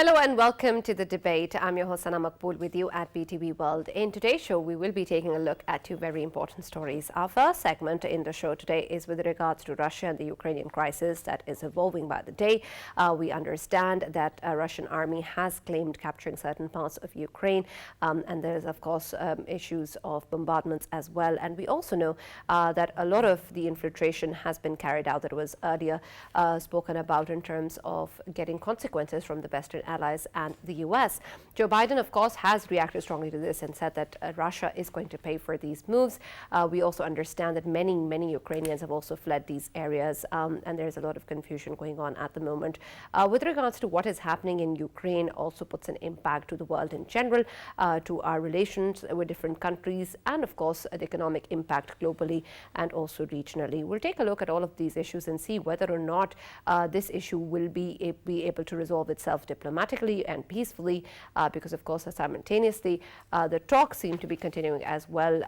Hello and welcome to the debate. I'm your host, Maqbool, with you at PTV WORLD. In today's show, we will be taking a look at two very important stories. Our first segment in the show today is with regards to Russia and the Ukrainian crisis that is evolving by the day. We understand that a Russian army has claimed capturing certain parts of Ukraine, and there's, of course, issues of bombardments as well. And we also know that a lot of the infiltration has been carried out that was earlier spoken about in terms of getting consequences from the Western allies and the US. Joe Biden, of course, has reacted strongly to this and said that Russia is going to pay for these moves. We also understand that many Ukrainians have also fled these areas, and there's a lot of confusion going on at the moment. With regards to what is happening in Ukraine, also puts an impact to the world in general, to our relations with different countries, and of course, the economic impact globally and also regionally. We'll take a look at all of these issues and see whether or not this issue will be able to resolve itself diplomatically and peacefully, because of course simultaneously the talks seem to be continuing as well.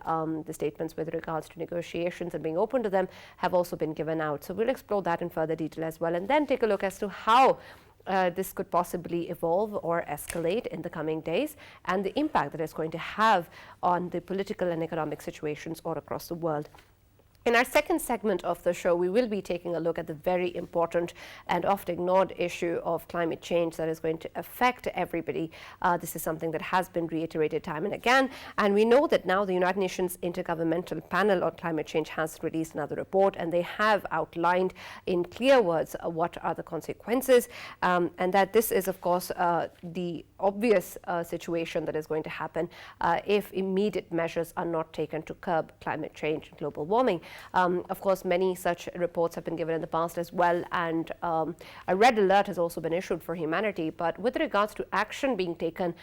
The statements with regards to negotiations and being open to them have also been given out. So we'll explore that in further detail as well, and then take a look as to how this could possibly evolve or escalate in the coming days, and the impact that it's going to have on the political and economic situations all across the world. In our second segment of the show, we will be taking a look at the very important and oft ignored issue of climate change that is going to affect everybody. This is something that has been reiterated time and again, and we know that now the United Nations Intergovernmental Panel on Climate Change has released another report, and they have outlined in clear words what are the consequences, and that this is, of course, the obvious situation that is going to happen if immediate measures are not taken to curb climate change and global warming. Of course, many such reports have been given in the past as well, and a red alert has also been issued for humanity. But with regards to action being taken,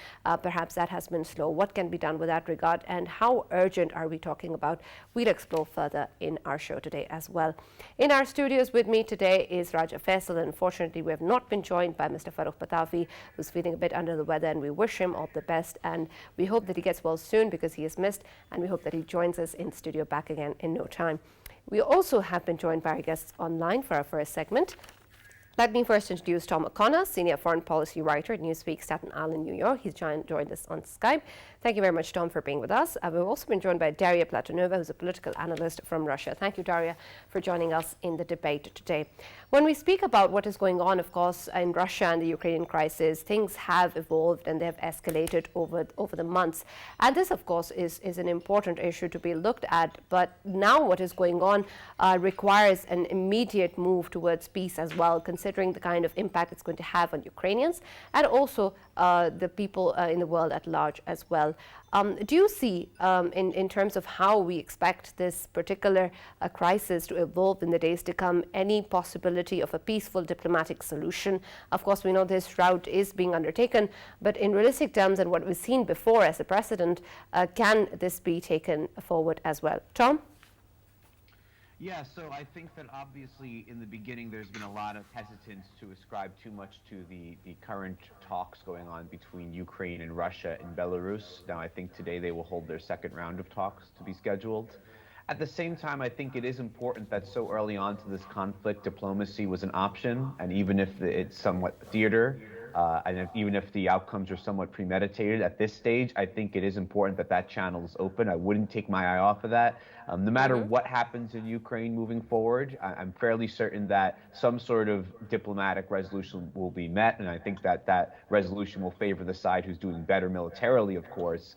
perhaps that has been slow. What can be done with that regard, and how urgent are we talking about? We'll explore further in our show today as well. In our studios with me today is Raja Faisal, and unfortunately we have not been joined by Mr. Farrukh Pitafi, who's feeling a bit under the weather, and we wish him all the best, and we hope that he gets well soon because he is missed, and we hope that he joins us in studio back again in no time. We also have been joined by our guests online for our first segment. Let me first introduce Tom O'Connor, Senior Foreign Policy Writer at Newsweek, Staten Island, New York. He's joined us on Skype. Thank you very much, Tom, for being with us. We've also been joined by Daria Platonova, who's a political analyst from Russia. Thank you, Daria, for joining us in the debate today. When we speak about what is going on, of course, in Russia and the Ukrainian crisis, things have evolved and they have escalated over the months. And this, of course, is an important issue to be looked at. But now what is going on requires an immediate move towards peace as well, considering the kind of impact it's going to have on Ukrainians and also the people in the world at large as well. Do you see, in terms of how we expect this particular crisis to evolve in the days to come, any possibility of a peaceful diplomatic solution? Of course, we know this route is being undertaken, but in realistic terms and what we've seen before as a precedent, can this be taken forward as well? Tom? Yeah, so I think that obviously in the beginning there's been a lot of hesitance to ascribe too much to the current talks going on between Ukraine and Russia and Belarus. Now I think today they will hold their second round of talks to be scheduled. At the same time, I think it is important that so early on to this conflict, diplomacy was an option, and even if it's somewhat theater, and even if the outcomes are somewhat premeditated at this stage, I think it is important that that channel is open. I wouldn't take my eye off of that. No matter what happens in Ukraine moving forward, I'm fairly certain that some sort of diplomatic resolution will be met, and I think that that resolution will favor the side who's doing better militarily, of course.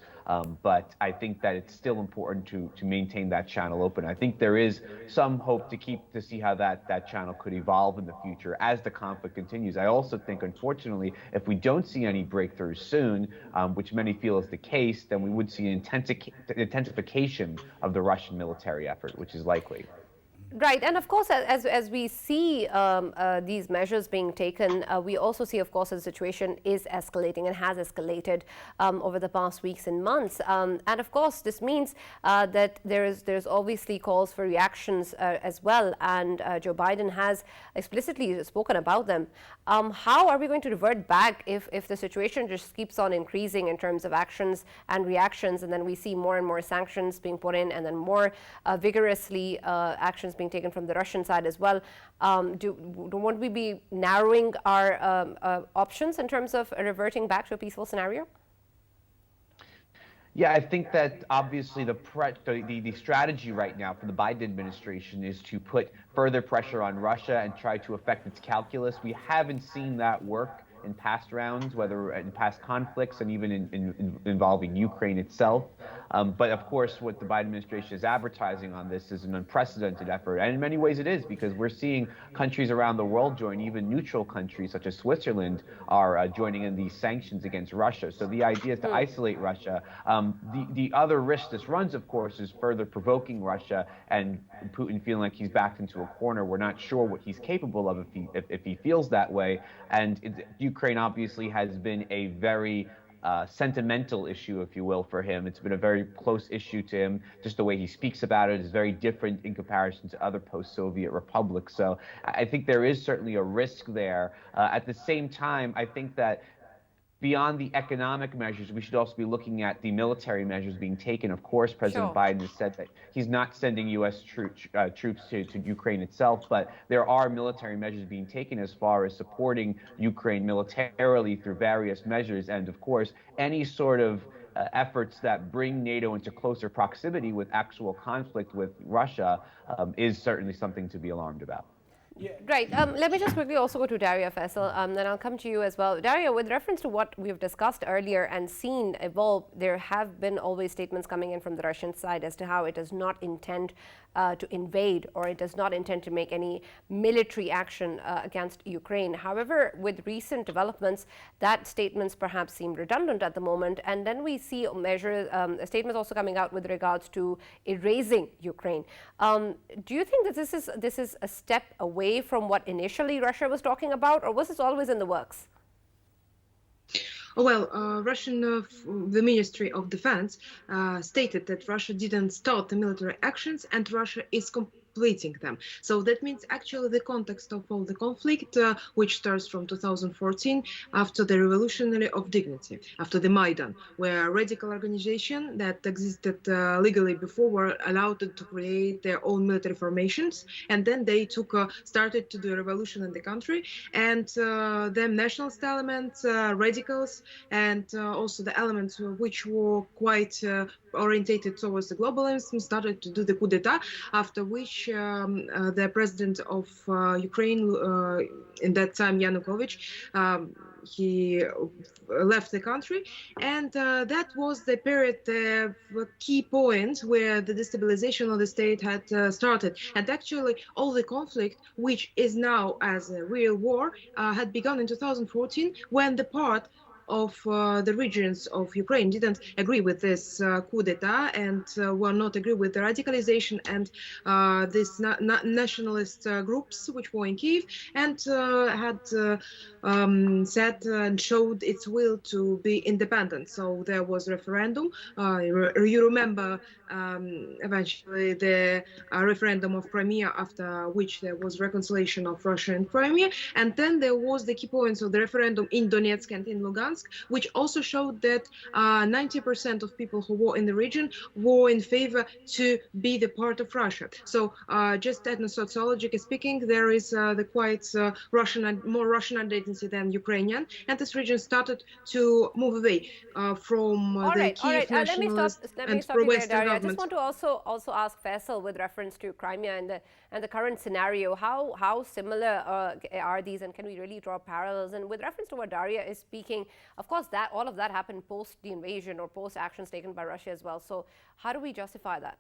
But I think that it's still important to maintain that channel open. I think there is some hope to see how that channel could evolve in the future as the conflict continues. I also think, unfortunately, if we don't see any breakthroughs soon, which many feel is the case, then we would see an intensification of the Russian military effort, which is likely. Right, and of course, as we see these measures being taken, we also see, of course, the situation is escalating and has escalated over the past weeks and months. And of course, this means that there's obviously calls for reactions as well, and Joe Biden has explicitly spoken about them. How are we going to revert back if the situation just keeps on increasing in terms of actions and reactions, and then we see more and more sanctions being put in, and then more vigorously actions being being taken from the Russian side as well. Won't we be narrowing our options in terms of reverting back to a peaceful scenario? Yeah, I think that obviously the strategy right now for the Biden administration is to put further pressure on Russia and try to affect its calculus. We haven't seen that work in past rounds, whether in past conflicts and even involving Ukraine itself. But of course, what the Biden administration is advertising on this is an unprecedented effort. And in many ways it is, because we're seeing countries around the world join, even neutral countries such as Switzerland are joining in these sanctions against Russia. So the idea is to isolate Russia. The other risk this runs, of course, is further provoking Russia and Putin feeling like he's backed into a corner. We're not sure what he's capable of if he feels that way. And Ukraine obviously has been a very sentimental issue, if you will, for him. It's been a very close issue to him. Just the way he speaks about it is very different in comparison to other post-Soviet republics. So I think there is certainly a risk there. At the same time, I think that beyond the economic measures, we should also be looking at the military measures being taken. Of course, President Biden has said that he's not sending U.S. troops to Ukraine itself, but there are military measures being taken as far as supporting Ukraine militarily through various measures. And of course, any sort of efforts that bring NATO into closer proximity with actual conflict with Russia is certainly something to be alarmed about. Yeah. Right. Let me just quickly also go to Daria, Faisal, then I'll come to you as well. Daria, with reference to what we've discussed earlier and seen evolve, there have been always statements coming in from the Russian side as to how it does not intend to invade, or it does not intend to make any military action against Ukraine. However, with recent developments, that statements perhaps seem redundant at the moment. And then we see statements also coming out with regards to erasing Ukraine. Do you think that this is a step away from what initially Russia was talking about, or was this always in the works? Well, the Ministry of Defense stated that Russia didn't start the military actions and Russia is completing them. So that means actually the context of all the conflict, which starts from 2014 after the Revolutionary of Dignity, after the Maidan, where radical organizations that existed legally before were allowed to create their own military formations, and then they started to do a revolution in the country, and the nationalist elements, radicals, and also the elements which were quite orientated towards the globalism started to do the coup d'etat, after which the president of Ukraine, in that time Yanukovych, he left the country, and that was the period, the key point where the destabilization of the state had started. And actually all the conflict, which is now as a real war, had begun in 2014 when the part of the regions of Ukraine didn't agree with this coup d'etat and were not agree with the radicalization and these nationalist groups which were in Kiev, and had said and showed its will to be independent. So there was referendum. You remember eventually the referendum of Crimea, after which there was reconciliation of Russia and Crimea, and then there was the key points of the referendum in Donetsk and in Lugansk, which also showed that 90% of people who were in the region were in favor to be the part of Russia. So just ethno-sociologically speaking, there is the quite more Russian identity than Ukrainian, and this region started to move away from the Kiev nationalist and pro-Western government. I just want to also ask Faisal, with reference to Crimea and the current scenario, how similar are these, and can we really draw parallels? And with reference to what Daria is speaking, of course, that all of that happened post the invasion or post actions taken by Russia as well. So how do we justify that?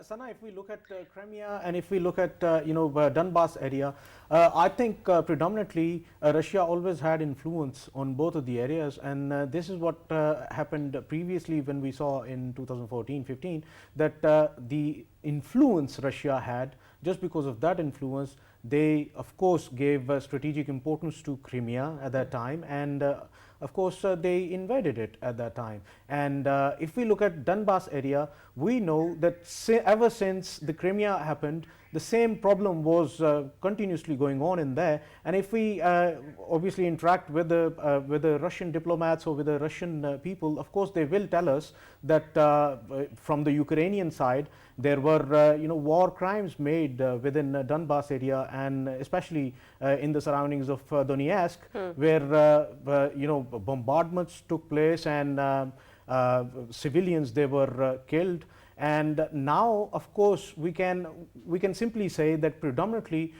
Sana, if we look at Crimea and if we look at Donbass area, I think predominantly Russia always had influence on both of the areas, and this is what happened previously when we saw in 2014-15 that the influence Russia had. Just because of that influence, they of course gave strategic importance to Crimea at that time, and of course, they invaded it at that time. And if we look at Donbas area, we know that ever since the Crimea happened, the same problem was continuously going on in there. And if we obviously interact with the Russian diplomats or with the Russian people, of course, they will tell us that from the Ukrainian side, there were war crimes made within Donbas area, and especially in the surroundings of Donetsk, where bombardments took place and civilians, they were killed. And now, of course, we can simply say that predominantly,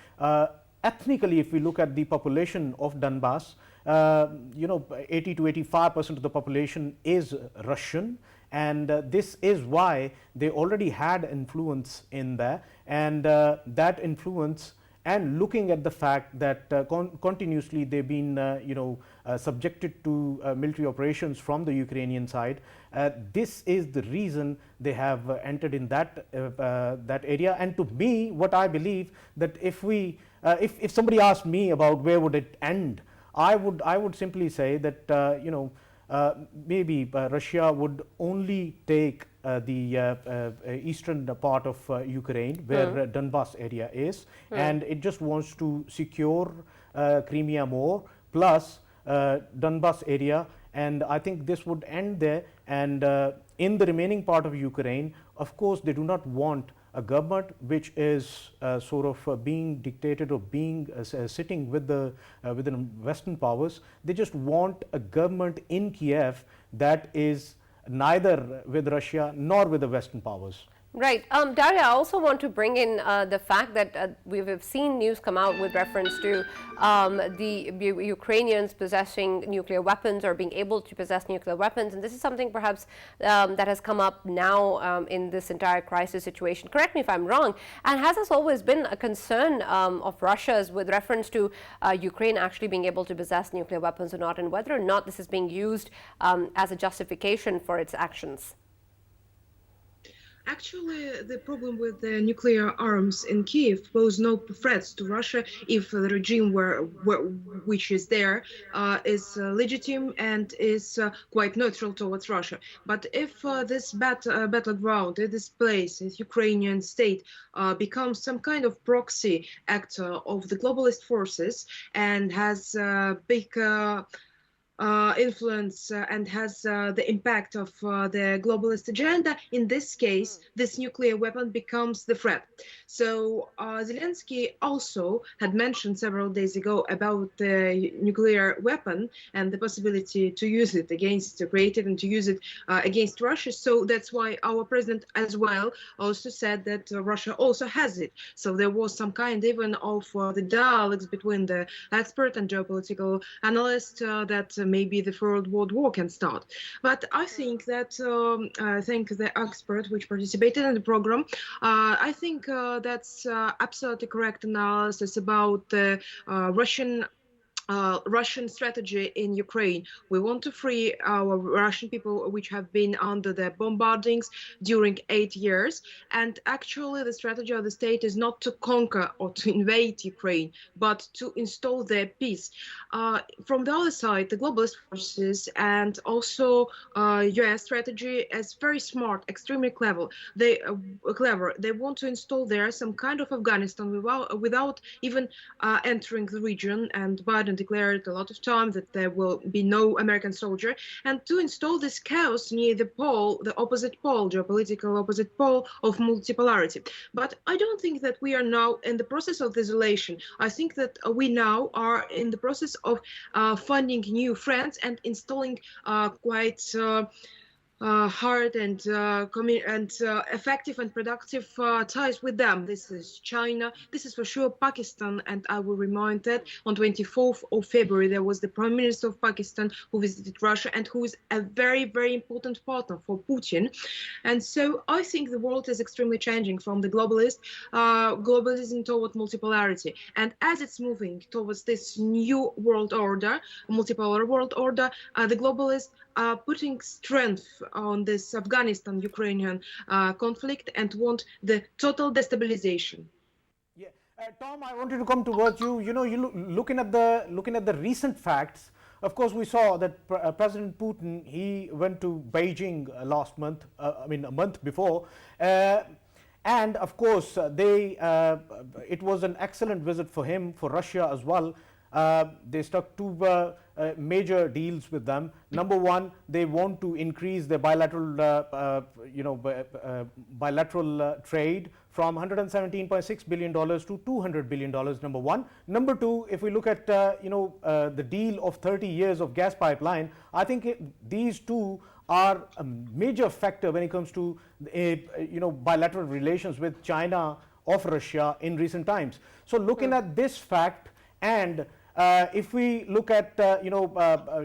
ethnically, if we look at the population of Donbas, 80 to 85% of the population is Russian, and this is why they already had influence in there, and that influence, and looking at the fact that continuously they've been subjected to military operations from the Ukrainian side, this is the reason they have entered in that area. And to me, what I believe, that if somebody asked me about where would it end, I would simply say that maybe Russia would only take the eastern part of Ukraine, where Donbas area is, and it just wants to secure Crimea more, plus Donbas area, and I think this would end there. And in the remaining part of Ukraine, of course, they do not want a government which is sort of being dictated or being sitting with the Western powers. They just want a government in Kiev that is neither with Russia nor with the Western powers. Right. Daria, I also want to bring in the fact that we've seen news come out with reference to the Ukrainians possessing nuclear weapons or being able to possess nuclear weapons. And this is something perhaps that has come up now in this entire crisis situation. Correct me if I'm wrong. And has this always been a concern of Russia's with reference to Ukraine actually being able to possess nuclear weapons or not, and whether or not this is being used as a justification for its actions? Actually, the problem with the nuclear arms in Kiev pose no threats to Russia if the regime which is there is legitimate and is quite neutral towards Russia. But if this battleground, this place, this Ukrainian state, becomes some kind of proxy actor of the globalist forces and has big influence and has the impact of the globalist agenda, in this case, this nuclear weapon becomes the threat. So Zelensky also had mentioned several days ago about the nuclear weapon and the possibility to use it against, to create it and to use it against Russia. So that's why our president as well also said that Russia also has it. So there was some kind even of the dialogues between the expert and geopolitical analyst that maybe the Third World War can start. But I think that, I think the expert which participated in the program, I think that's absolutely correct analysis about the Russian strategy in Ukraine. We want to free our Russian people which have been under the bombardings during 8 years. And actually the strategy of the state is not to conquer or to invade Ukraine, but to install their peace. From the other side, the globalist forces and also US strategy is very smart, extremely clever. They want to install there some kind of Afghanistan without even entering the region, and Biden declared a lot of times that there will be no American soldier, and to install this chaos near the pole, the opposite pole, geopolitical opposite pole of multipolarity. But I don't think that we are now in the process of isolation. I think that we now are in the process of finding new friends and installing quite hard and effective and productive ties with them. This is China, this is for sure Pakistan, and I will remind that on 24th of February there was the Prime Minister of Pakistan who visited Russia and who is a very, very important partner for Putin. And so I think the world is extremely changing from the globalism toward multipolarity. And as it's moving towards this new world order, multipolar world order, the globalists are putting strength on this Afghanistan-Ukrainian conflict and want the total destabilization. Yeah, Tom, I wanted to come towards you. You know, looking at the recent facts, Of course, we saw that President Putin, he went to Beijing last month, a month before. And of course, it was an excellent visit for him, for Russia as well. They struck two major deals with them. Number one, they want to increase the bilateral trade from $117.6 billion to $200 billion, number one. Number two, if we look at the deal of 30 years of gas pipeline, I think these two are a major factor when it comes to bilateral relations with China of Russia in recent times. So looking at this fact, and if we look at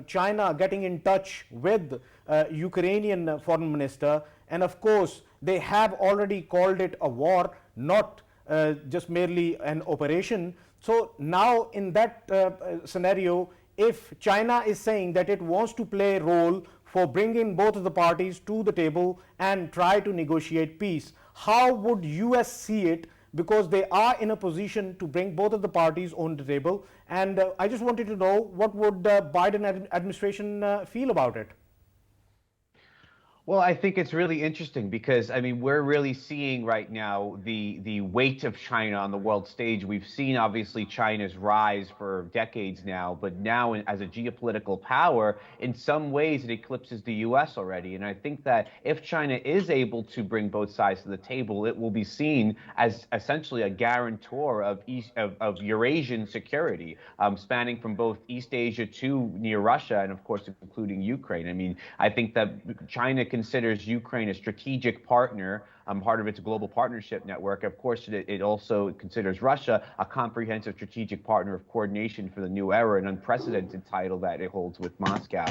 China getting in touch with Ukrainian foreign minister, and of course they have already called it a war, not just merely an operation. So now in that scenario, if China is saying that it wants to play a role for bringing both of the parties to the table and try to negotiate peace, how would US see it? Because they are in a position to bring both of the parties on the table. And I just wanted to know, what would the Biden administration feel about it? Well, I think it's really interesting because, I mean, we're really seeing right now the weight of China on the world stage. We've seen, obviously, China's rise for decades now, but now as a geopolitical power, in some ways it eclipses the U.S. already. And I think that if China is able to bring both sides to the table, it will be seen as essentially a guarantor of Eurasian security, spanning from both East Asia to near Russia and, of course, including Ukraine. I mean, I think that China considers Ukraine a strategic partner, part of its global partnership network. Of course, it also considers Russia a comprehensive strategic partner of coordination for the new era, an unprecedented title that it holds with Moscow.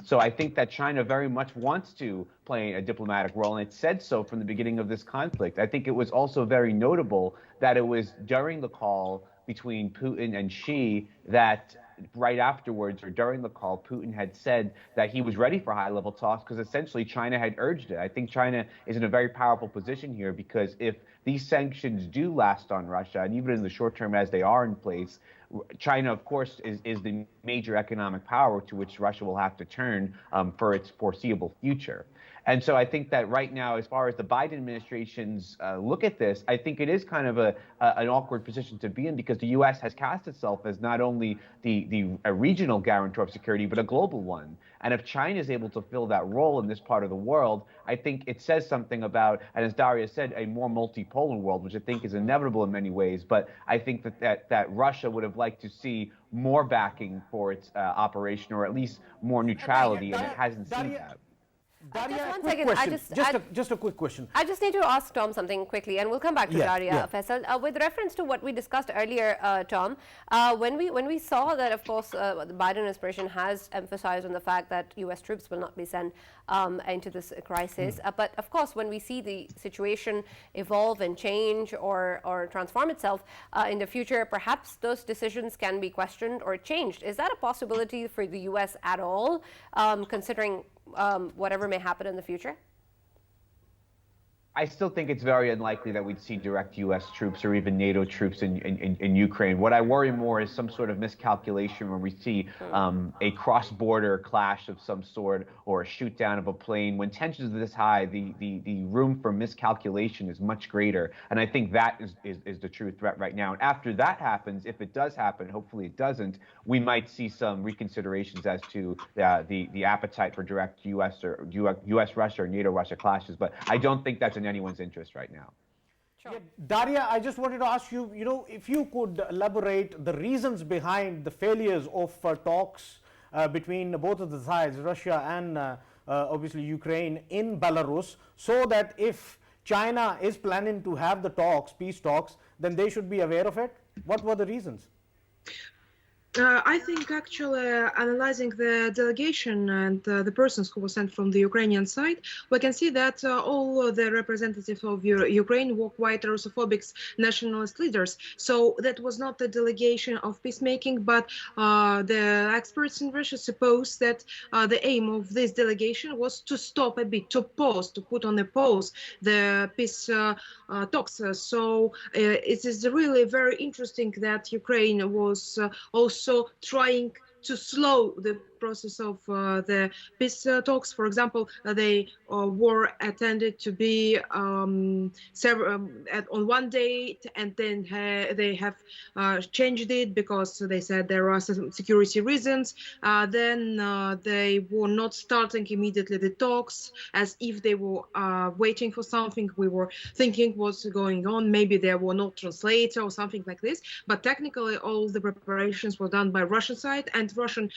So I think that China very much wants to play a diplomatic role, and it said so from the beginning of this conflict. I think it was also very notable that it was during the call between Putin and Xi that right afterwards, or during the call, Putin had said that he was ready for high-level talks because essentially China had urged it. I think China is in a very powerful position here because if these sanctions do last on Russia, and even in the short term as they are in place, China, of course, is the major economic power to which Russia will have to turn for its foreseeable future. And so I think that right now, as far as the Biden administration's look at this, I think it is kind of an awkward position to be in because the U.S. has cast itself as not only a regional guarantor of security, but a global one. And if China is able to fill that role in this part of the world, I think it says something about, and as Daria said, a more multipolar world, which I think is inevitable in many ways. But I think that Russia would have liked to see more backing for its operation, or at least more neutrality, and it hasn't seen that. Daria, just a quick question. I just need to ask Tom something quickly, and we'll come back to Daria, Faisal. With reference to what we discussed earlier, Tom, when we saw that, of course, the Biden administration has emphasized on the fact that U.S. troops will not be sent into this crisis. But of course, when we see the situation evolve and change or transform itself in the future, perhaps those decisions can be questioned or changed. Is that a possibility for the U.S. at all, considering whatever may happen in the future? I still think it's very unlikely that we'd see direct U.S. troops or even NATO troops in Ukraine. What I worry more is some sort of miscalculation where we see a cross-border clash of some sort or a shoot down of a plane. When tensions are this high, the room for miscalculation is much greater. And I think that is the true threat right now. And after that happens, if it does happen, hopefully it doesn't, we might see some reconsiderations as to the appetite for direct U.S.-Russia or NATO-Russia clashes. But I don't think that's in anyone's interest right now. Sure. Yeah, Daria, I just wanted to ask you, if you could elaborate the reasons behind the failures of talks between both of the sides, Russia and obviously Ukraine, in Belarus, so that if China is planning to have the talks, peace talks, then they should be aware of it. What were the reasons? I think actually analyzing the delegation and the persons who were sent from the Ukrainian side, we can see that all the representatives of Ukraine were quite Russophobic nationalist leaders. So that was not a delegation of peacemaking, but the experts in Russia suppose that the aim of this delegation was to stop a bit, to pause, to put on a pause the peace talks. So it is really very interesting that Ukraine was also trying to slow the process of the peace talks. For example, they were attended to be on one date, and then they have changed it because they said there are some security reasons. Then they were not starting immediately the talks, as if they were waiting for something. We were thinking what's going on. Maybe there were no translator or something like this. But technically, all the preparations were done by Russian side, and Russian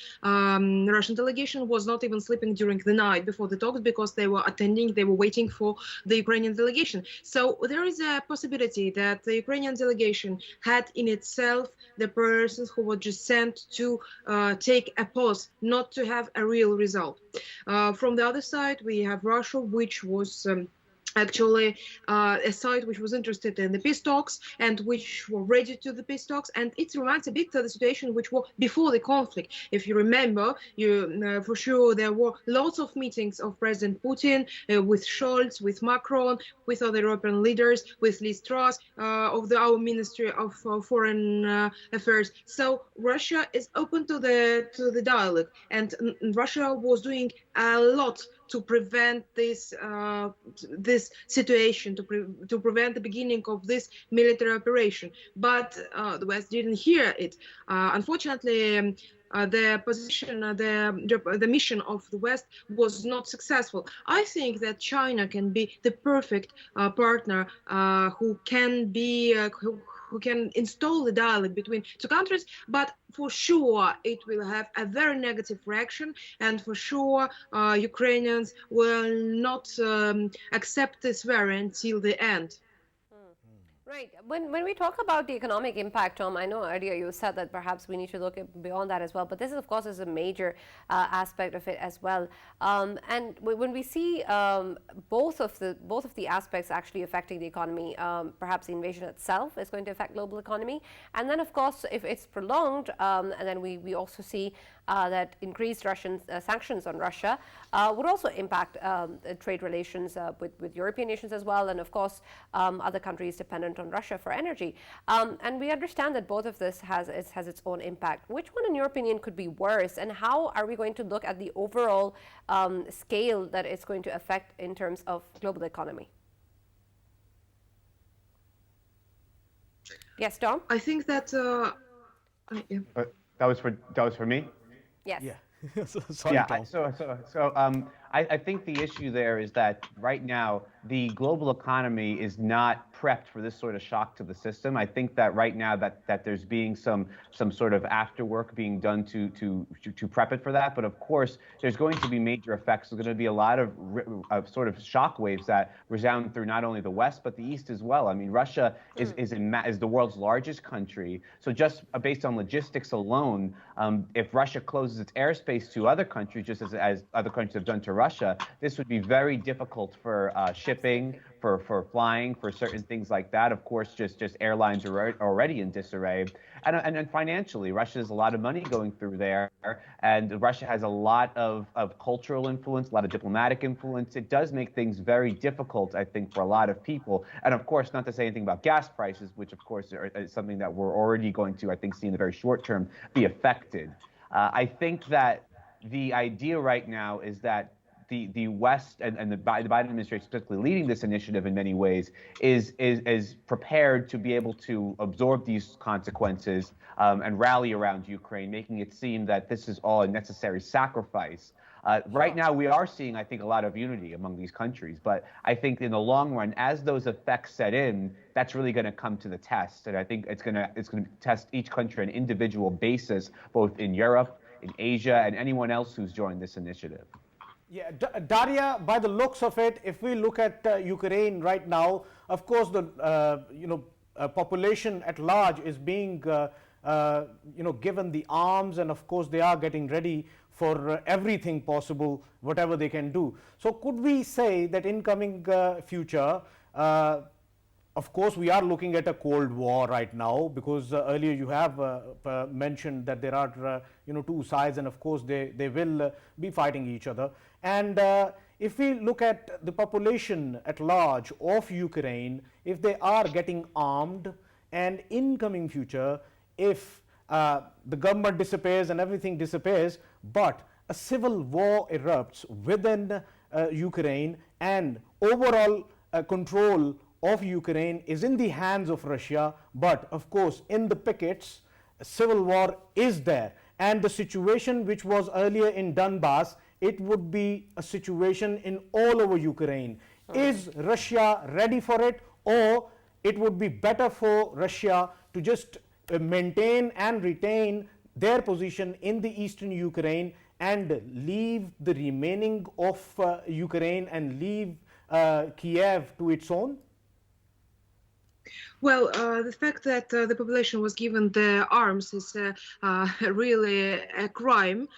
delegation was not even sleeping during the night before the talks because they were attending. They were waiting for the Ukrainian delegation. So there is a possibility that the Ukrainian delegation had in itself the persons who were just sent to take a pause, not to have a real result. From the other side, we have Russia, which was actually a side which was interested in the peace talks and which were ready to the peace talks. And it reminds a bit of the situation which was before the conflict. If you remember, for sure there were lots of meetings of President Putin with Scholz, with Macron, with other European leaders, with Liz Truss of our Ministry of Foreign Affairs. So Russia is open to the dialogue, and Russia was doing a lot to prevent this situation, to prevent the beginning of this military operation. But the West didn't hear it. Unfortunately, the position, the mission of the West was not successful. I think that China can be the perfect partner who can install the dialogue between two countries, but for sure it will have a very negative reaction, and for sure Ukrainians will not accept this variant till the end. Right. When we talk about the economic impact, Tom, I know earlier you said that perhaps we need to look beyond that as well, but this, of course, is a major aspect of it as well. And when we see both of the aspects actually affecting the economy, perhaps the invasion itself is going to affect global economy, and then, of course, if it's prolonged, and then we also see that increased Russian sanctions on Russia would also impact trade relations with European nations as well, and of course other countries dependent on Russia for energy. And we understand that both of this has its own impact. Which one, in your opinion, could be worse, and how are we going to look at the overall scale that it's going to affect in terms of global economy? Yes, Tom? I think that that was for me. Yes. Yeah. Sorry, Yeah. Tom. I think the issue there is that right now the global economy is not prepped for this sort of shock to the system. I think that right now that there's being some sort of after work being done to prep it for that. But of course, there's going to be major effects. There's going to be a lot of sort of shock waves that resound through not only the West but the East as well. I mean, Russia is the world's largest country. So just based on logistics alone, if Russia closes its airspace to other countries, just as other countries have done to Russia, this would be very difficult for shipping, for flying, for certain things like that. Of course, just airlines are already in disarray. And then financially, Russia has a lot of money going through there, and Russia has a lot of cultural influence, a lot of diplomatic influence. It does make things very difficult, I think, for a lot of people. And of course, not to say anything about gas prices, which of course is something that we're already going to, I think, see in the very short term be affected. I think that the idea right now is that the West and the Biden administration, specifically leading this initiative in many ways, is prepared to be able to absorb these consequences and rally around Ukraine, making it seem that this is all a necessary sacrifice. Right now, we are seeing, I think, a lot of unity among these countries. But I think in the long run, as those effects set in, that's really going to come to the test. And I think it's going to test each country on an individual basis, both in Europe, in Asia, and anyone else who's joined this initiative. Yeah, Daria, by the looks of it, if we look at Ukraine right now, of course, the population at large is being given the arms, and of course they are getting ready for everything possible, whatever they can do. So could we say that in coming future, of course, we are looking at a Cold War right now, because earlier you have mentioned that there are two sides, and of course they will be fighting each other. And if we look at the population at large of Ukraine, if they are getting armed, and in coming future, if the government disappears and everything disappears, but a civil war erupts within Ukraine, and overall control of Ukraine is in the hands of Russia. But of course, in the pickets, civil war is there, and the situation which was earlier in Donbass, it would be a situation in all over Ukraine. Is Russia ready for it, or it would be better for Russia to just maintain and retain their position in the eastern Ukraine and leave the remaining of Ukraine and leave Kiev to its own? Well, the fact that the population was given the arms is really a crime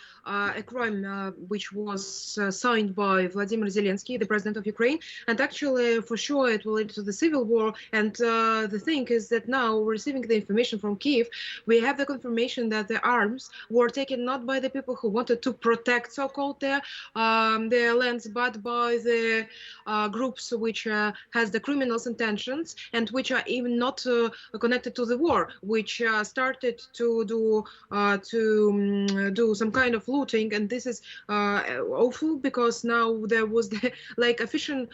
which was signed by Vladimir Zelensky, the president of Ukraine, and actually, for sure, it will lead to the civil war. And the thing is that now, receiving the information from Kiev, we have the confirmation that the arms were taken not by the people who wanted to protect, so-called, their lands, but by the groups which has the criminals intentions and which are even not connected to the war, which started to do some kind of looting. And this is awful, because now there was the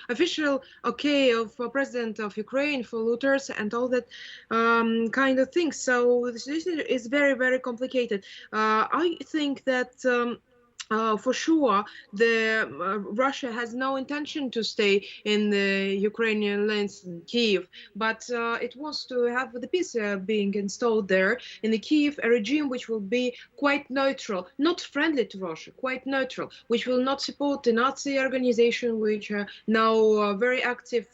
official okay of president of Ukraine for looters and all that kind of things. So this is very, very complicated. I think that for sure, Russia has no intention to stay in the Ukrainian lands in Kiev, but it wants to have the peace being installed there in the Kiev, a regime which will be quite neutral, not friendly to Russia, quite neutral, which will not support the Nazi organization, which are now very active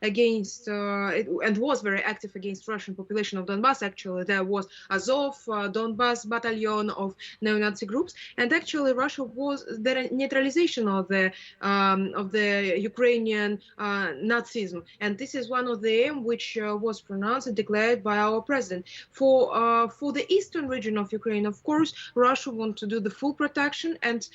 against, and was very active against Russian population of Donbass. Actually, there was Azov, Donbass battalion of neo-Nazi groups, and actually Russia was the neutralization of the Ukrainian Nazism, and this is one of the aim which was pronounced and declared by our president. For the eastern region of Ukraine, of course, Russia wants to do the full protection, and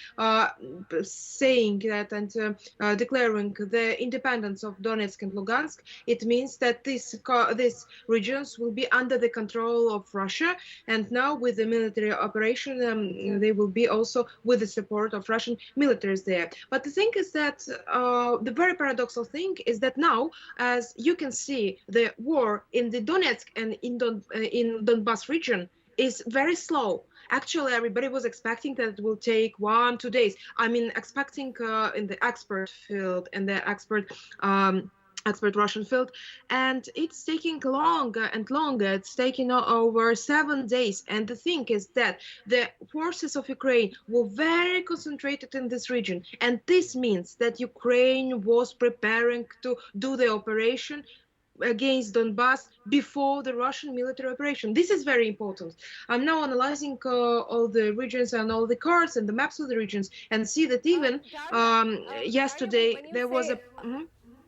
saying that and declaring the independence of Donetsk and Lugansk, it means that these regions will be under the control of Russia, and now with the military operation, they will be also with the support of Russian militaries there. But the thing is that the very paradoxical thing is that now, as you can see, the war in the Donetsk and in Donbass region is very slow. Actually, everybody was expecting that it will take 1-2 days. I mean, expecting in the expert field and the expert Russian field, and it's taking longer and longer. It's taking over 7 days. And the thing is that the forces of Ukraine were very concentrated in this region, and this means that Ukraine was preparing to do the operation against Donbass before the Russian military operation. This is very important. I'm now analyzing all the regions and all the cards and the maps of the regions, and see that even yesterday there was a...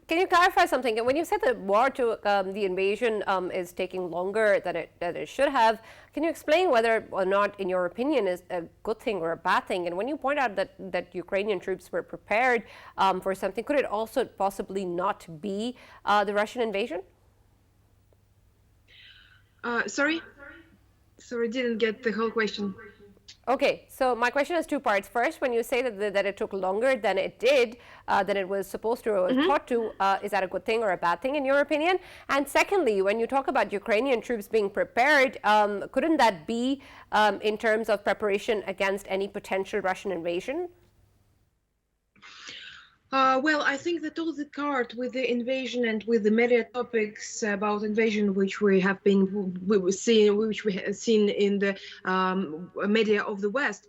Can you clarify something? When you said the war to the invasion is taking longer than it should have, can you explain whether or not, in your opinion, is a good thing or a bad thing? And when you point out that Ukrainian troops were prepared for something, could it also possibly not be the Russian invasion? Sorry, didn't get the whole question. Okay, so my question has two parts. First, when you say that it took longer than it did, than it was supposed to or thought to, is that a good thing or a bad thing in your opinion? And secondly, when you talk about Ukrainian troops being prepared, couldn't that be in terms of preparation against any potential Russian invasion? Well, I think that all the card with the invasion and with the media topics about invasion, which we have seen in the media of the West,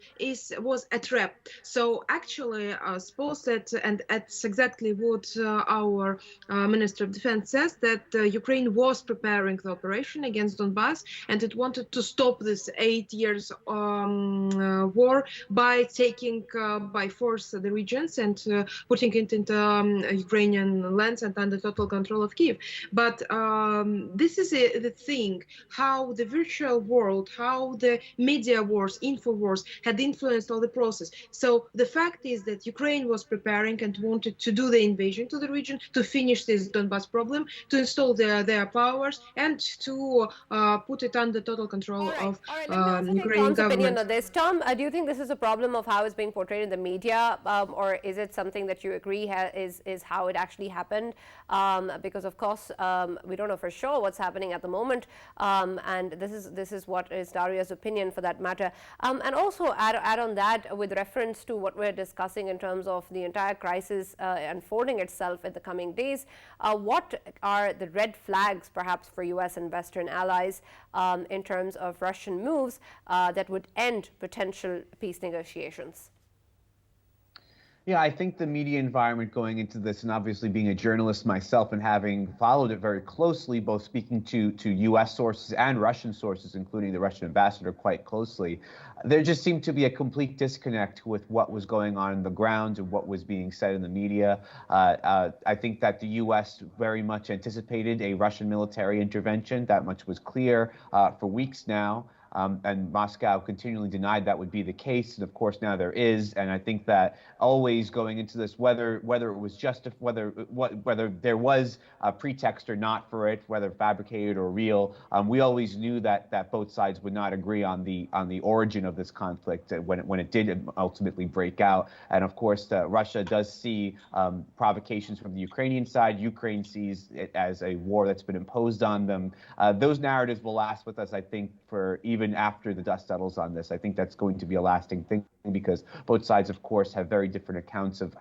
was a trap. So actually, suppose that, and that's exactly what our Minister of Defense says, that Ukraine was preparing the operation against Donbass, and it wanted to stop this 8 years war by taking by force the regions and putting it into Ukrainian lands and under total control of Kiev. But this is the thing, how the virtual world, how the media wars, info wars had influenced all the process. So the fact is that Ukraine was preparing and wanted to do the invasion to the region, to finish this Donbas problem, to install their powers, and to put it under total control of All right. Let me also take Ukrainian Tom's opinion government. on this. Tom, do you think this is a problem of how it's being portrayed in the media, or is it something that you agree is how it actually happened? Because of course we don't know for sure what's happening at the moment, and this is what is Daria's opinion for that matter. And also add on that with reference to what we're discussing in terms of the entire crisis unfolding itself in the coming days. What are the red flags, perhaps, for U.S. and Western allies in terms of Russian moves that would end potential peace negotiations? Yeah, I think the media environment going into this, and obviously being a journalist myself and having followed it very closely, both speaking to U.S. sources and Russian sources, including the Russian ambassador quite closely, there just seemed to be a complete disconnect with what was going on the ground and what was being said in the media. I think that the U.S. very much anticipated a Russian military intervention. That much was clear for weeks now. And Moscow continually denied that would be the case, and of course now there is. And I think that always going into this, whether it was whether there was a pretext or not for it, whether fabricated or real, we always knew that both sides would not agree on the origin of this conflict when it did ultimately break out. And of course, Russia does see provocations from the Ukrainian side. Ukraine sees it as a war that's been imposed on them. Those narratives will last with us, I think, for even after the dust settles on this. I think that's going to be a lasting thing, because both sides, of course, have very different accounts of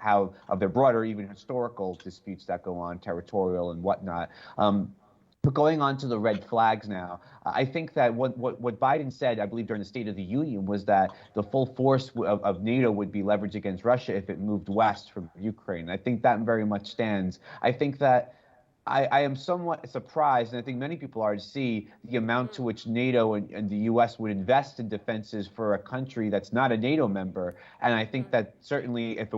their broader, even historical disputes that go on, territorial and whatnot. But going on to the red flags now, I think that what Biden said, I believe, during the State of the Union was that the full force of NATO would be leveraged against Russia if it moved west from Ukraine. I think that very much stands. I think that I am somewhat surprised, and I think many people are, to see the amount to which NATO and the U.S. would invest in defenses for a country that's not a NATO member. And I think that certainly if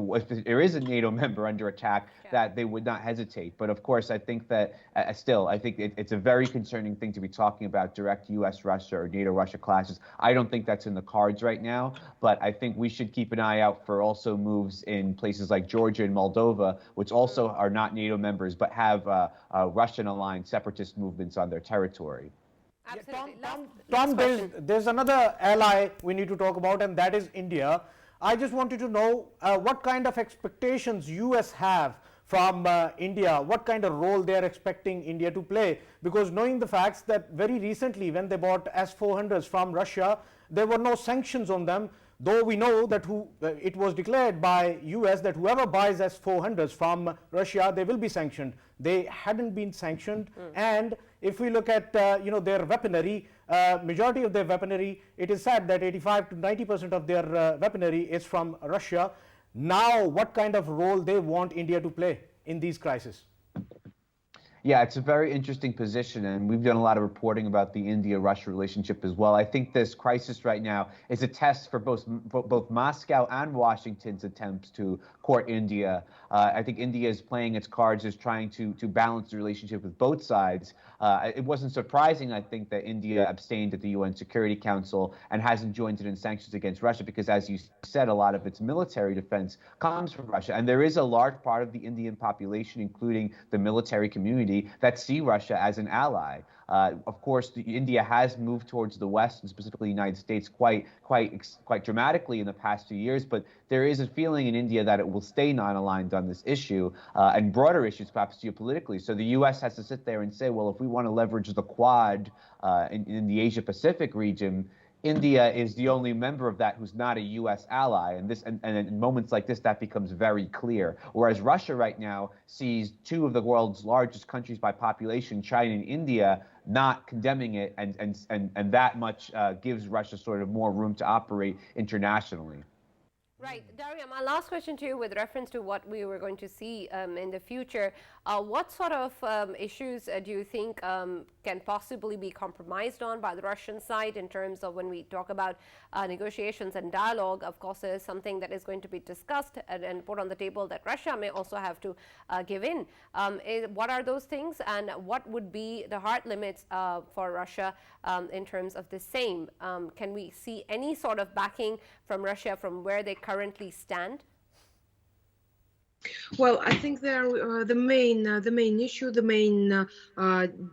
there is a NATO member under attack, that they would not hesitate. But of course, I think that still, I think it's a very concerning thing to be talking about direct U.S.-Russia or NATO-Russia clashes. I don't think that's in the cards right now, but I think we should keep an eye out for also moves in places like Georgia and Moldova, which also are not NATO members, but have Russian-aligned separatist movements on their territory. Absolutely. Tom, there's another ally we need to talk about, and that is India. I just wanted to know what kind of expectations U.S. have from India, what kind of role they are expecting India to play, because knowing the facts that very recently when they bought S-400s from Russia, there were no sanctions on them, though we know that it was declared by US that whoever buys S-400s from Russia, they will be sanctioned. They hadn't been sanctioned. And if we look at their weaponry, majority of their weaponry, it is said that 85 to 90% of their weaponry is from Russia. Now, what kind of role they want India to play in these crises? Yeah, it's a very interesting position, and we've done a lot of reporting about the India-Russia relationship as well. I think this crisis right now is a test for both Moscow and Washington's attempts to court India. I think India is playing its cards as trying to balance the relationship with both sides. It wasn't surprising, I think, that India abstained at the UN Security Council and hasn't joined it in sanctions against Russia, because, as you said, a lot of its military defense comes from Russia. And there is a large part of the Indian population, including the military community, that see Russia as an ally. Of course, India has moved towards the West, and specifically the United States, quite dramatically in the past 2 years. But there is a feeling in India that it will stay non-aligned on this issue and broader issues, perhaps geopolitically. So the U.S. has to sit there and say, well, if we want to leverage the Quad in the Asia-Pacific region, India is the only member of that who's not a U.S. ally, and in moments like this, that becomes very clear. Whereas Russia right now sees two of the world's largest countries by population, China and India, not condemning it, and that much gives Russia sort of more room to operate internationally. Right. Daria, my last question to you with reference to what we were going to see in the future. What sort of issues do you think can possibly be compromised on by the Russian side in terms of when we talk about negotiations and dialogue? Of course, there is something that is going to be discussed and put on the table that Russia may also have to give in. What are those things, and what would be the hard limits for Russia in terms of the same? Can we see any sort of backing from Russia from where they currently stand? Well, I think the main issue, the main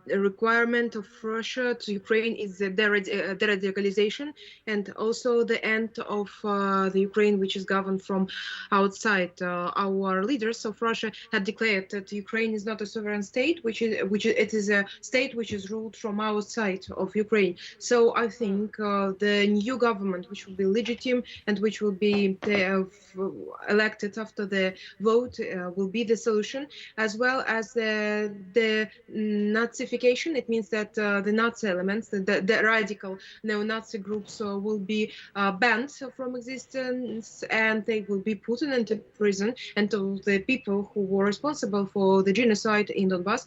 requirement of Russia to Ukraine is the deradicalization, and also the end of the Ukraine, which is governed from outside. Our leaders of Russia had declared that Ukraine is not a sovereign state, it is a state which is ruled from outside of Ukraine. So I think the new government, which will be legitimate and which will be elected after the vote, will be the solution, as well as the Nazification. It means that the Nazi elements, the radical neo-Nazi groups will be banned from existence, and they will be put into prison, and the people who were responsible for the genocide in Donbass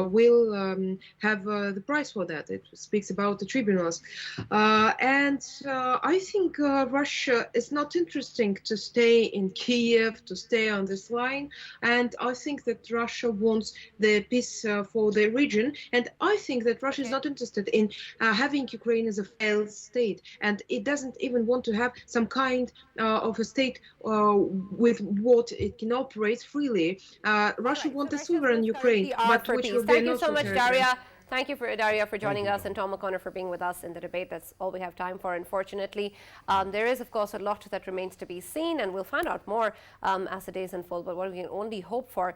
will have the price for that. It speaks about the tribunals. And I think Russia is not interesting to stay in Kiev, to stay on this line, and I think that Russia wants the peace for the region, and I think that Russia is not interested in having Ukraine as a failed state, and it doesn't even want to have some kind of a state with what it can operate freely. Russia wants a sovereign Ukraine, but which will be Thank you so neutral much, territory. Daria. Thank you, Daria, for joining us, and Tom O'Connor for being with us in the debate. That's all we have time for, unfortunately. There is, of course, a lot that remains to be seen, and we'll find out more as the days unfold. But what we can only hope for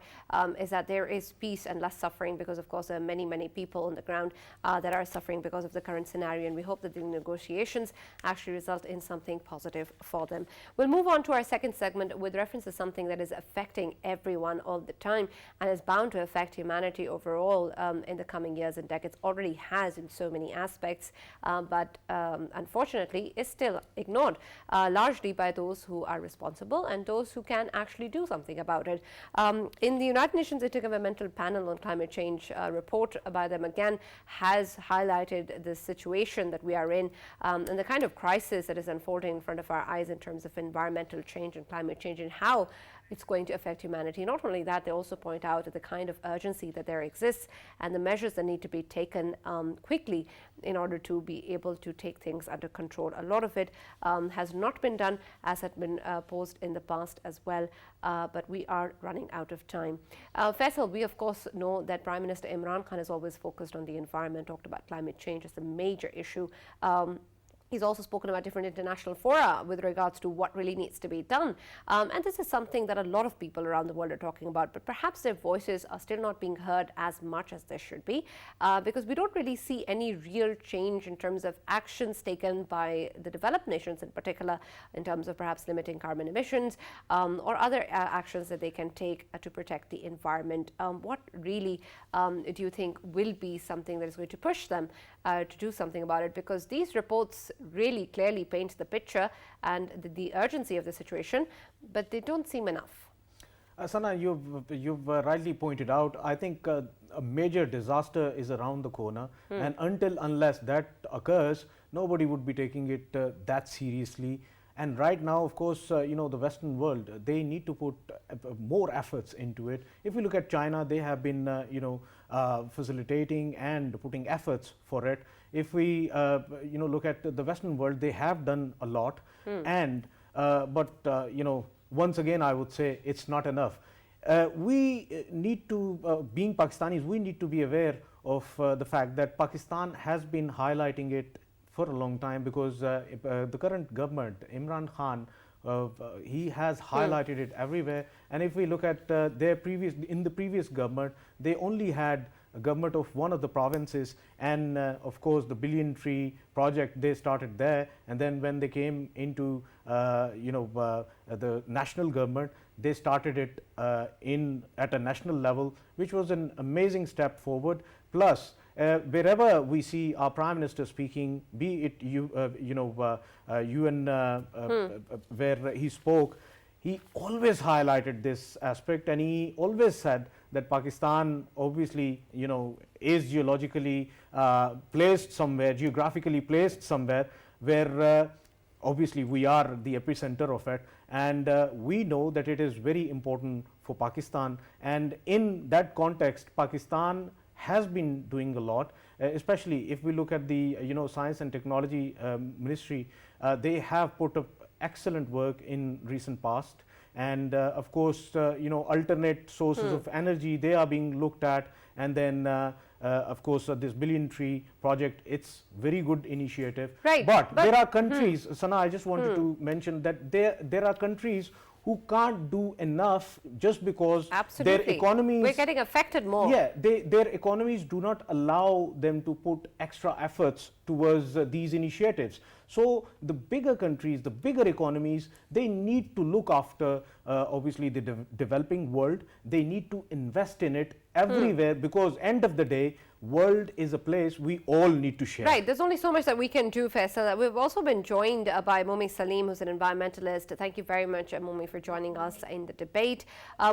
is that there is peace and less suffering, because, of course, there are many, many people on the ground that are suffering because of the current scenario, and we hope that the negotiations actually result in something positive for them. We'll move on to our second segment with reference to something that is affecting everyone all the time and is bound to affect humanity overall in the coming years and decades. Already has in so many aspects, but unfortunately is still ignored largely by those who are responsible and those who can actually do something about it. In the United Nations Intergovernmental Panel on Climate Change report by them again has highlighted the situation that we are in and the kind of crisis that is unfolding in front of our eyes in terms of environmental change and climate change and how it's going to affect humanity. Not only that, they also point out the kind of urgency that there exists and the measures that need to be taken quickly in order to be able to take things under control. A lot of it has not been done, as had been posed in the past as well, but we are running out of time. Faisal, we of course know that Prime Minister Imran Khan has always focused on the environment, talked about climate change as a major issue. He's also spoken about different international fora with regards to what really needs to be done. And this is something that a lot of people around the world are talking about, but perhaps their voices are still not being heard as much as they should be, because we don't really see any real change in terms of actions taken by the developed nations in particular, in terms of perhaps limiting carbon emissions or other actions that they can take to protect the environment. What really do you think will be something that is going to push them to do something about it? Because these reports really clearly paint the picture and the urgency of the situation, but they don't seem enough. Sana, you've rightly pointed out, I think a major disaster is around the corner, and unless that occurs, nobody would be taking it that seriously. And right now, of course, the Western world, they need to put more efforts into it. If you look at China, they have been, facilitating and putting efforts for it. If we, look at the Western world, they have done a lot. And, once again, I would say it's not enough. We need to, being Pakistanis, we need to be aware of the fact that Pakistan has been highlighting it for a long time, because the current government, Imran Khan, he has highlighted it everywhere. And if we look at in the previous government, they only had a government of one of the provinces, and of course the billion tree project, they started there, and then when they came into the national government, they started it at a national level, which was an amazing step forward. Plus, wherever we see our Prime Minister speaking, be it UN where he spoke, he always highlighted this aspect, and he always said that Pakistan obviously is geologically placed somewhere, geographically placed somewhere where obviously we are the epicenter of it, and we know that it is very important for Pakistan, and in that context Pakistan has been doing a lot, especially if we look at the Science and Technology Ministry. They have put up excellent work in recent past, and of course alternate sources of energy, they are being looked at, and then of course this billion tree project, it's very good initiative, right, but there are countries, Sana, I just wanted to mention that there are countries who can't do enough just because their economies, we're getting affected more. Yeah, their economies do not allow them to put extra efforts towards these initiatives. So the bigger countries, the bigger economies, they need to look after obviously the developing world. They need to invest in it everywhere, because end of the day, world is a place we all need to share. Right, there's only so much that we can do, Faisal. We've also been joined by Momi Salim, who's an environmentalist. Thank you very much, Momi, for joining us in the debate.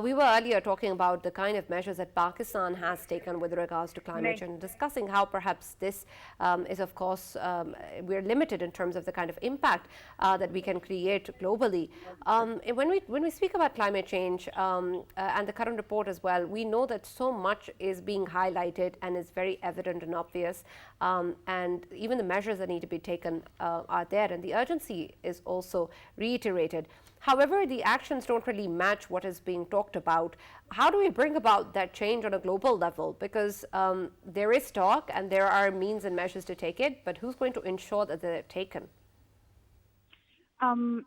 We were earlier talking about the kind of measures that Pakistan has taken with regards to climate change, and discussing how perhaps this is, of course, we're limited in terms of the kind of impact that we can create globally. When we speak about climate change and the current report as well, we know that so much is being highlighted and is very evident and obvious, and even the measures that need to be taken are there, and the urgency is also reiterated. However, the actions don't really match what is being talked about. How do we bring about that change on a global level? Because there is talk and there are means and measures to take it, but who's going to ensure that they're taken?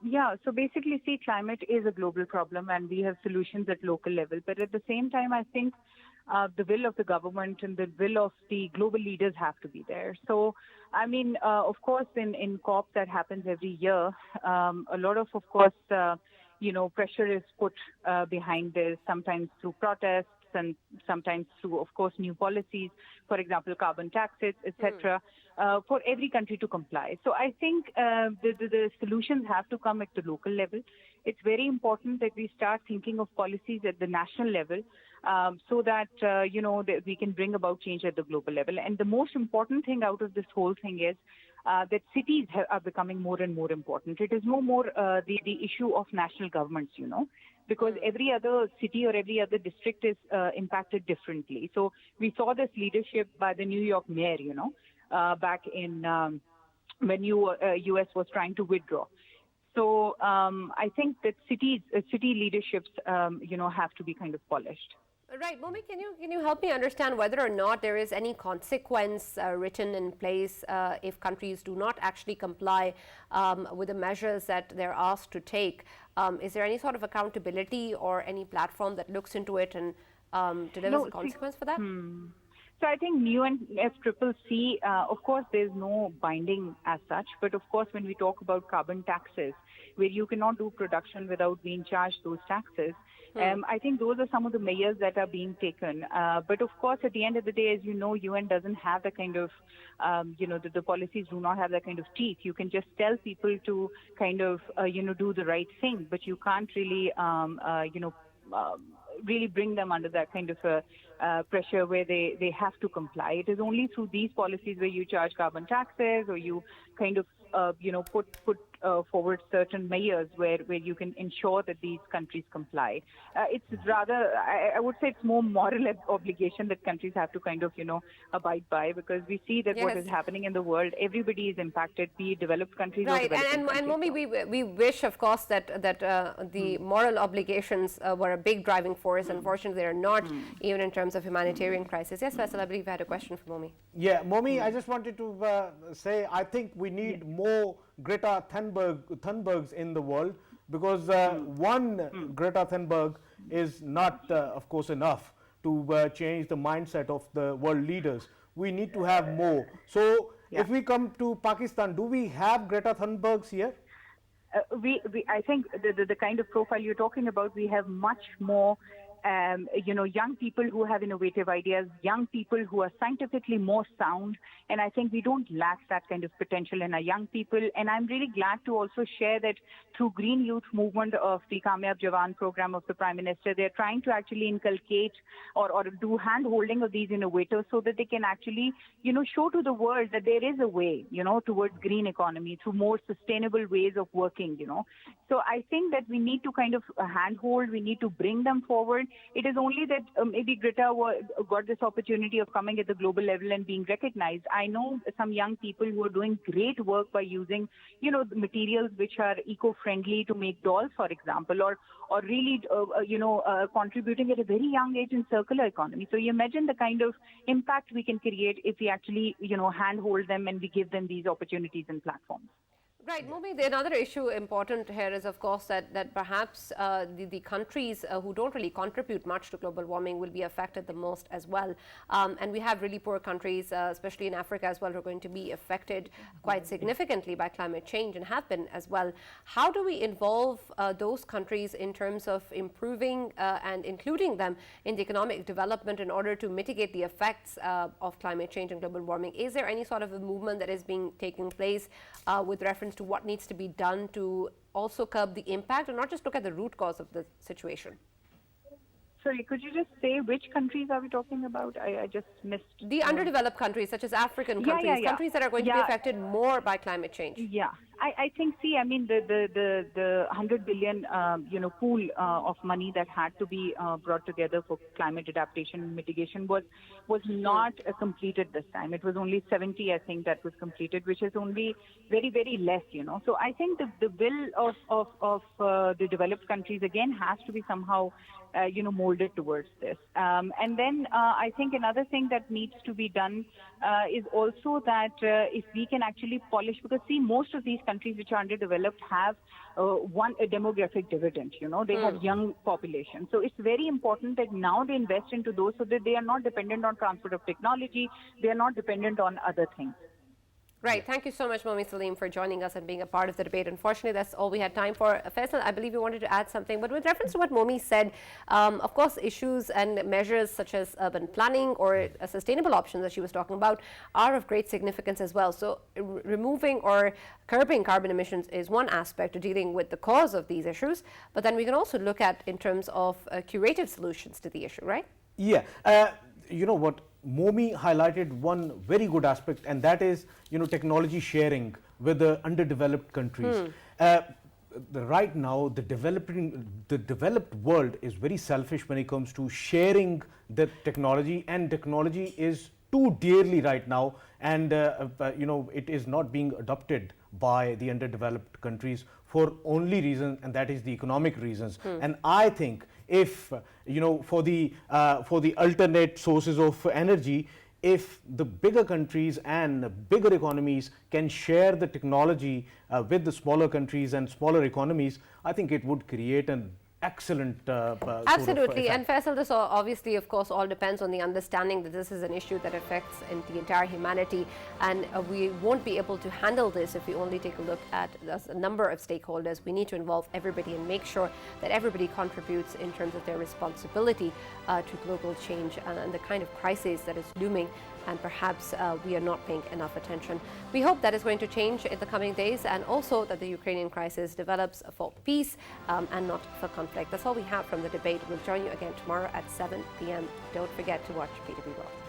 Yeah, so basically, see, climate is a global problem and we have solutions at local level. But at the same time, I think the will of the government and the will of the global leaders have to be there. So, I mean, of course, in COP that happens every year, a lot of course, pressure is put behind this, sometimes through protests and sometimes through, of course, new policies, for example, carbon taxes, etc., for every country to comply. So I think the solutions have to come at the local level. It's very important that we start thinking of policies at the national level so that, that we can bring about change at the global level. And the most important thing out of this whole thing is that cities are becoming more and more important. It is no more the issue of national governments, because every other city or every other district is impacted differently. So we saw this leadership by the New York mayor, back in when US was trying to withdraw. So I think that city leaderships, have to be kind of polished. Right, Momi, can you help me understand whether or not there is any consequence written in place if countries do not actually comply with the measures that they're asked to take? Is there any sort of accountability or any platform that looks into it and delivers a consequence for that? So I think UNFCCC, of course, there's no binding as such. But of course, when we talk about carbon taxes, where you cannot do production without being charged those taxes, I think those are some of the measures that are being taken. But of course, at the end of the day, as you know, UN doesn't have the kind of, the policies do not have that kind of teeth. You can just tell people to kind of, do the right thing, but you can't really, really bring them under that kind of pressure where they have to comply. It is only through these policies where you charge carbon taxes or you kind of, put forward certain measures where you can ensure that these countries comply. It's rather, I would say it's more moral obligation that countries have to kind of, abide by, because we see that what is happening in the world, everybody is impacted, be it developed countries or developing countries. And Momi, we wish, of course, that the moral obligations were a big driving force. Unfortunately, they are not, even in terms of humanitarian crisis. Yes, Faisal, I believe you had a question for Momi. Yeah, Momi, I just wanted to say, I think we need more Greta Thunbergs in the world, because one Greta Thunberg is not, of course, enough to change the mindset of the world leaders. We need to have more. So if we come to Pakistan, do we have Greta Thunbergs here? I think the kind of profile you're talking about, we have much more young people who have innovative ideas, young people who are scientifically more sound. And I think we don't lack that kind of potential in our young people. And I'm really glad to also share that through Green Youth Movement of the Kamyab Jawan program of the Prime Minister, they're trying to actually inculcate or do hand-holding of these innovators so that they can actually, show to the world that there is a way, towards green economy, through more sustainable ways of working, So I think that we need to kind of handhold, we need to bring them forward. It is only that maybe Greta got this opportunity of coming at the global level and being recognized. I know some young people who are doing great work by using, materials which are eco-friendly to make dolls, for example, or really, contributing at a very young age in circular economy. So you imagine the kind of impact we can create if we actually, handhold them and we give them these opportunities and platforms. Right, Momi, another issue important here is, of course, that perhaps the countries who don't really contribute much to global warming will be affected the most as well. And we have really poor countries, especially in Africa as well, who are going to be affected quite significantly by climate change and have been as well. How do we involve those countries in terms of improving and including them in the economic development in order to mitigate the effects of climate change and global warming? Is there any sort of a movement that is taking place with reference to what needs to be done to also curb the impact and not just look at the root cause of the situation? Sorry, could you just say which countries are we talking about? I just missed. The underdeveloped countries, such as African countries, countries that are going to be affected more by climate change. Yeah, I think, the 100 billion, pool of money that had to be brought together for climate adaptation and mitigation was not completed this time. It was only 70, I think, that was completed, which is only very, very less, So I think the will of the developed countries, again, has to be somehow molded towards this. And then I think another thing that needs to be done is also that if we can actually polish, because most of these countries which are underdeveloped have a demographic dividend, they have young population. So it's very important that now they invest into those so that they are not dependent on transfer of technology, they are not dependent on other things. Right. Thank you so much, Momi Salim, for joining us and being a part of the debate. Unfortunately, that's all we had time for. Faisal, I believe you wanted to add something, but with reference to what Momi said, of course, issues and measures such as urban planning or sustainable options that she was talking about are of great significance as well. So removing or curbing carbon emissions is one aspect to dealing with the cause of these issues, but then we can also look at in terms of curative solutions to the issue, right? Yeah. You know what? Momi highlighted one very good aspect, and that is, technology sharing with the underdeveloped countries. Right now, the developed world is very selfish when it comes to sharing the technology, and technology is too dearly right now, and it is not being adopted by the underdeveloped countries for only reason, and that is the economic reasons. And I think if for the alternate sources of energy, if the bigger countries and bigger economies can share the technology with the smaller countries and smaller economies, I think it would create an excellent absolutely. And Faisal, this obviously, of course, all depends on the understanding that this is an issue that affects the entire humanity, and we won't be able to handle this if we only take a look at a number of stakeholders. We need to involve everybody and make sure that everybody contributes in terms of their responsibility to global change and the kind of crisis that is looming, and perhaps we are not paying enough attention. We hope that is going to change in the coming days, and also that the Ukrainian crisis develops for peace and not for conflict. That's all we have from the debate. We'll join you again tomorrow at 7 p.m. Don't forget to watch PTV WORLD.